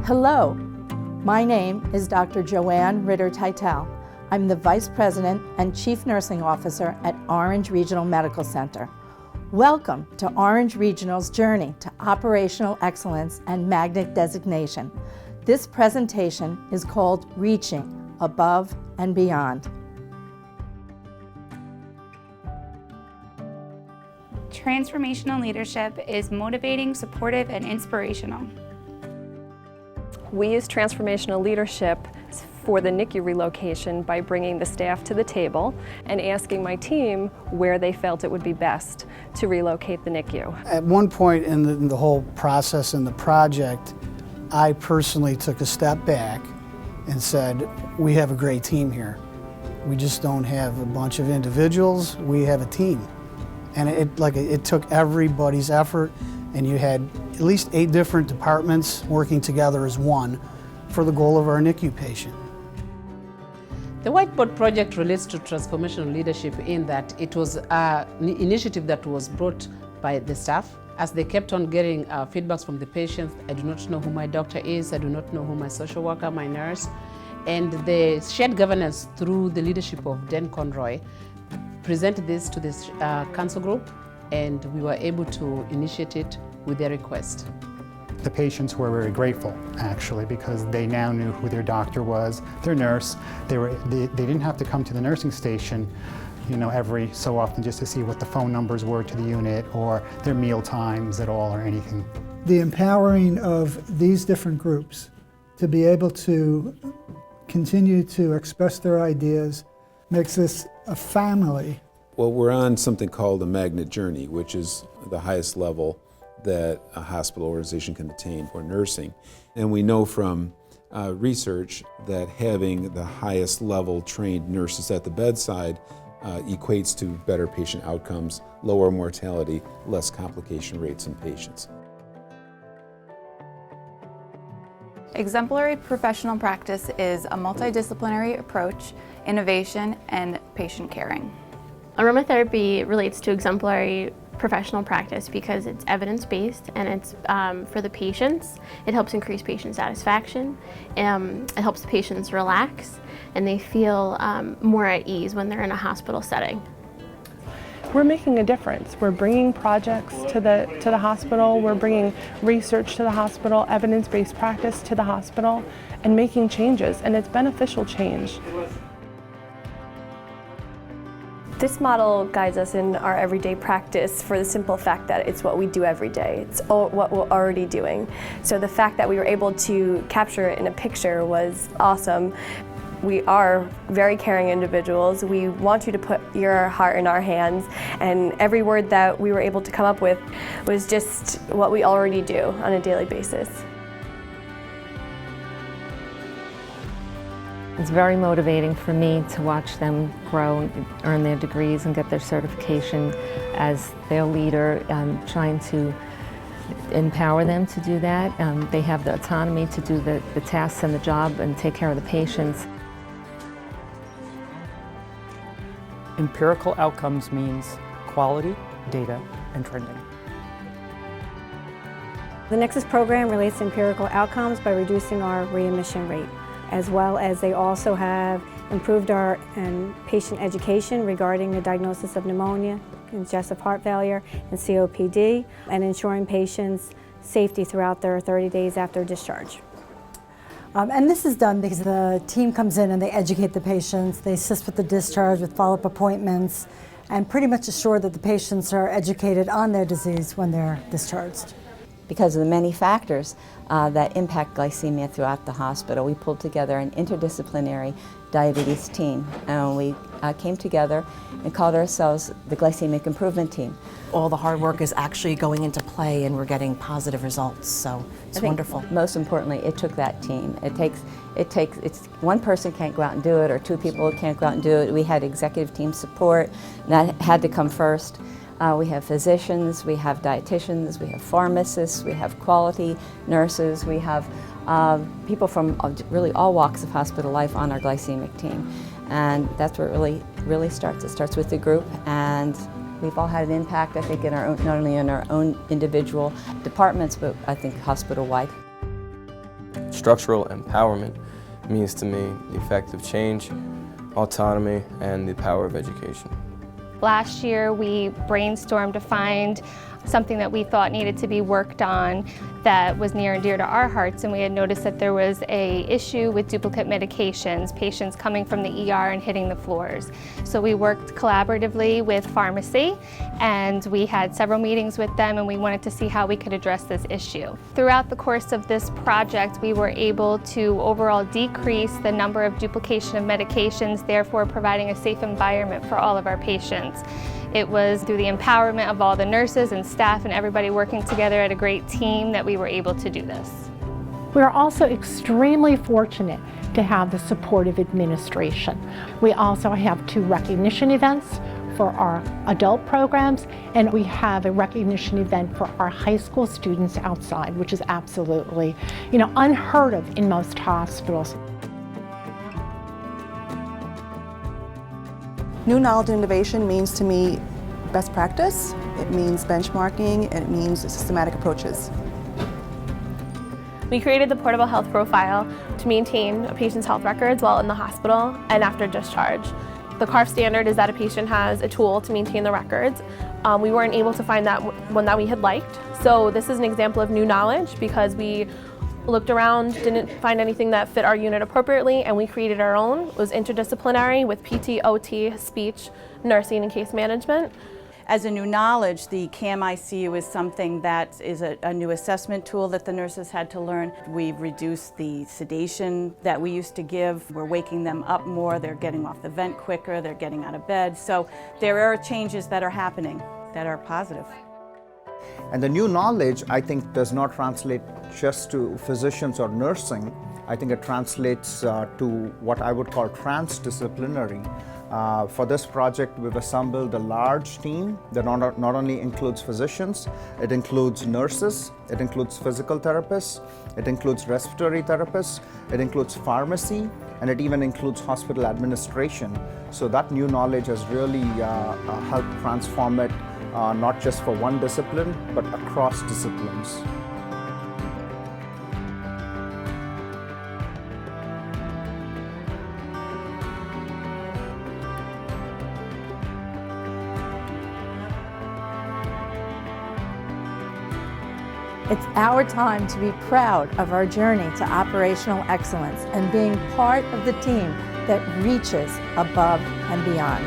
Hello, my name is Dr. Joanne Ritter-Teitel. I'm the Vice President and Chief Nursing Officer at Orange Regional Medical Center. Welcome to Orange Regional's journey to operational excellence and magnet designation. This presentation is called Reaching Above and Beyond. Transformational leadership is motivating, supportive, and inspirational. We use transformational leadership for the NICU relocation by bringing the staff to the table and asking my team where they felt it would be best to relocate the NICU. At one point in the whole process in the project, I personally took a step back and said, we have a great team here. We just don't have a bunch of individuals, we have a team. And it took everybody's effort, and you had at least 8 different departments working together as one for the goal of our NICU patient. The Whiteboard project relates to transformational leadership in that it was an initiative that was brought by the staff. As they kept on getting feedbacks from the patients, I do not know who my doctor is, I do not know who my social worker, my nurse, and the shared governance through the leadership of Dan Conroy presented this to this council group, and we were able to initiate it with their request. The patients were very grateful, actually, because they now knew who their doctor was, their nurse. They didn't have to come to the nursing station, every so often just to see what the phone numbers were to the unit or their meal times at all or anything. The empowering of these different groups to be able to continue to express their ideas makes this a family. Well, we're on something called a magnet journey, which is the highest level that a hospital organization can attain for nursing. And we know from research that having the highest level trained nurses at the bedside equates to better patient outcomes, lower mortality, less complication rates in patients. Exemplary professional practice is a multidisciplinary approach, innovation, and patient caring. Aromatherapy relates to exemplary professional practice because it's evidence-based and it's for the patients. It helps increase patient satisfaction. It helps the patients relax and they feel more at ease when they're in a hospital setting. We're making a difference. We're bringing projects to the hospital. We're bringing research to the hospital, evidence-based practice to the hospital, and making changes, and it's beneficial change. This model guides us in our everyday practice for the simple fact that it's what we do every day. It's what we're already doing. So the fact that we were able to capture it in a picture was awesome. We are very caring individuals. We want you to put your heart in our hands, and every word that we were able to come up with was just what we already do on a daily basis. It's very motivating for me to watch them grow and earn their degrees and get their certification as their leader. I'm trying to empower them to do that. They have the autonomy to do the tasks and the job and take care of the patients. Empirical outcomes means quality, data, and trending. The Nexus program relates to empirical outcomes by reducing our readmission rate, as well as they also have improved our patient education regarding the diagnosis of pneumonia, congestive heart failure, and COPD, and ensuring patients' safety throughout their 30 days after discharge. And this is done because the team comes in and they educate the patients, they assist with the discharge, with follow-up appointments, and pretty much assure that the patients are educated on their disease when they're discharged. Because of the many factors that impact glycemia throughout the hospital, we pulled together an interdisciplinary diabetes team, and we came together and called ourselves the Glycemic Improvement Team. All the hard work is actually going into play and we're getting positive results, so it's wonderful. Most importantly, it took that team. It's one person can't go out and do it, or 2 people can't go out and do it. We had executive team support, and that had to come first. We have physicians, we have dietitians, we have pharmacists, we have quality nurses, we have people from really all walks of hospital life on our glycemic team. And that's where it really starts. It starts with the group, and we've all had an impact, I think, in our own, not only in our own individual departments, but I think hospital-wide. Structural empowerment means to me effective change, autonomy, and the power of education. Last year we brainstormed to find something that we thought needed to be worked on that was near and dear to our hearts, and we had noticed that there was an issue with duplicate medications, patients coming from the ER and hitting the floors. So we worked collaboratively with pharmacy, and we had several meetings with them, and we wanted to see how we could address this issue. Throughout the course of this project, we were able to overall decrease the number of duplication of medications, therefore providing a safe environment for all of our patients. It was through the empowerment of all the nurses and staff and everybody working together at a great team that we were able to do this. We are also extremely fortunate to have the support of administration. We also have 2 recognition events for our adult programs, and we have a recognition event for our high school students outside, which is absolutely, unheard of in most hospitals. New knowledge and innovation means to me best practice, it means benchmarking, and it means systematic approaches. We created the portable health profile to maintain a patient's health records while in the hospital and after discharge. The CARF standard is that a patient has a tool to maintain the records. We weren't able to find that one that we had liked, so this is an example of new knowledge because we looked around, didn't find anything that fit our unit appropriately, and we created our own. It was interdisciplinary with PT, OT, speech, nursing, and case management. As a new knowledge, the CAM-ICU is something that is a new assessment tool that the nurses had to learn. We've reduced the sedation that we used to give. We're waking them up more, they're getting off the vent quicker, they're getting out of bed. So there are changes that are happening that are positive. And the new knowledge, I think, does not translate just to physicians or nursing. I think it translates to what I would call transdisciplinary. For this project, we've assembled a large team that not only includes physicians, it includes nurses, it includes physical therapists, it includes respiratory therapists, it includes pharmacy, and it even includes hospital administration. So that new knowledge has really helped transform it, not just for one discipline, but across disciplines. It's our time to be proud of our journey to operational excellence and being part of the team that reaches above and beyond.